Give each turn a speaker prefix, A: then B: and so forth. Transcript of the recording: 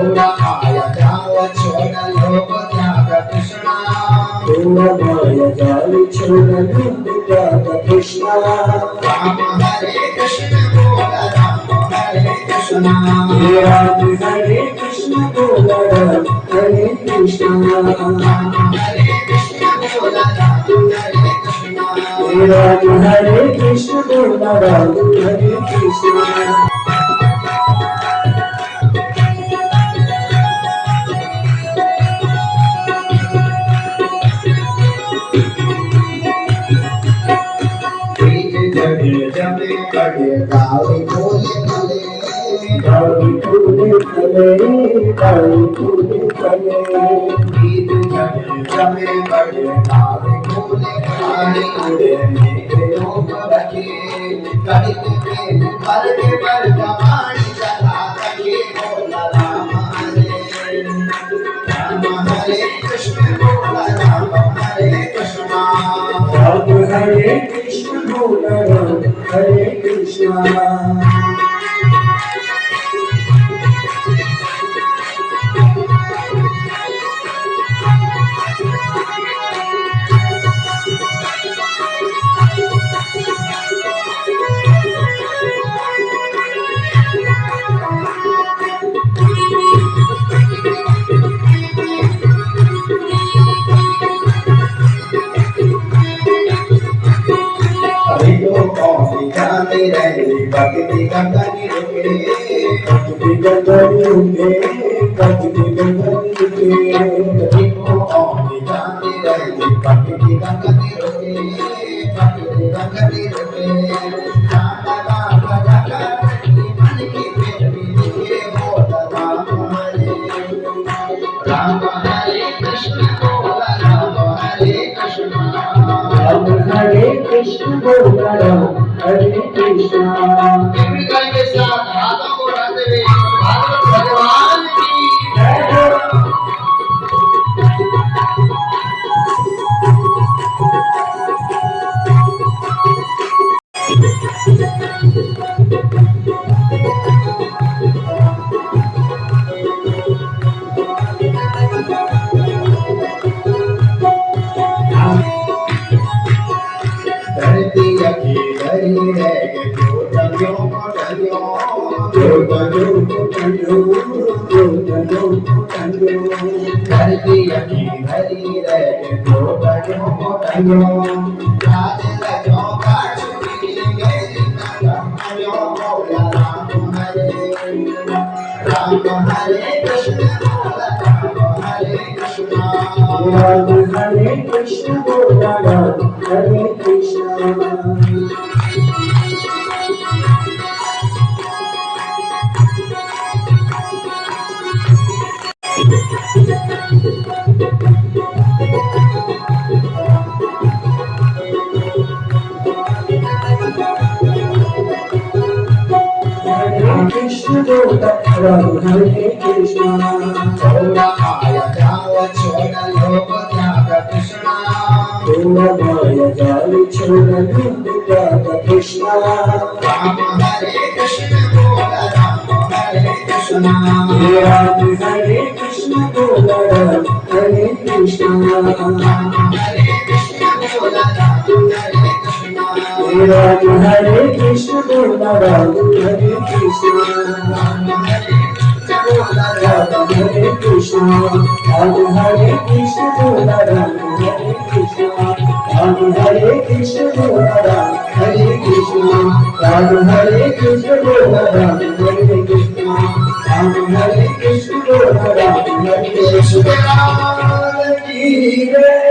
A: थोड़ा माया जाल छोड़ लोभ त्याग कृष्णा
B: थोड़ा माया जाल छोड़ लोभ त्याग कृष्णा
A: राम हरे कृष्ण बोल राम हरे कृष्णा
B: राम हरे कृष्ण बोल राम हरे कृष्णा
A: राम हरे कृष्ण बोल राम हरे कृष्णा
B: राम हरे कृष्ण बोल राम हरे कृष्णा
A: जमे बड़े गावे बोले भले
B: गावे बोले भले गावे बोले भले
A: गीत जमे बड़े गावे बोले भले उड़े मेरे लोग रखे गणित में भर के भर जमानी चला रखे बोला राम हरे कृष्ण बोला राम हरे कृष्ण
B: राम हरे कृष्ण बोल राम हरे कृष्णा
A: जाने रहे भक्ति गंगनी रुके
B: भक्ति गंगनी रुके भक्ति गंगनी रुके
A: देखो जाने रहे भक्ति गंगनी रुके भक्ति गंगनी रुके गाना गाना गाना मन की पेट में लिखे बोल राम हरे कृष्ण बोल राम हरे कृष्ण
B: राम हरे कृष्ण बोल राम हरे कृष्णा
A: के साथ हाथों को रखते हुए भागवत भगवान की जय धरती अखी धरी है जो तजो को तजो धरती अखी धरी है जो तजो को तजो आज लगो काछुरी गई नयो बोला राम हरे कृष्ण बोला राम हरे कृष्ण
B: राम हरे कृष्ण बोल राम हरे कृष्णा कृष्ण बोल राम हरे कृष्णा
A: थोड़ा माया जाल छोड़ लोभ त्याग कृष्णा
B: थोड़ा माया जाल छोड़ लोभ त्याग कृष्णा
A: राम हरे कृष्ण बोल राम हरे कृष्ण
B: राम हरे कृष्ण बोल राम हरे कृष्णा
A: राम हरे कृष्ण बोल राम हरे कृष्ण
B: राम हरे कृष्ण बोल राम हरे कृष्णा
A: राम हरे
B: राम हरे कृष्ण राम हरे कृष्ण बोल राम हरे कृष्ण राम हरे कृष्ण बोल राम हरे कृष्ण राम हरे कृष्ण बोल राम हरे कृष्ण राम हरे कृष्ण बोल राम हरे कृष्ण
A: कृष्ण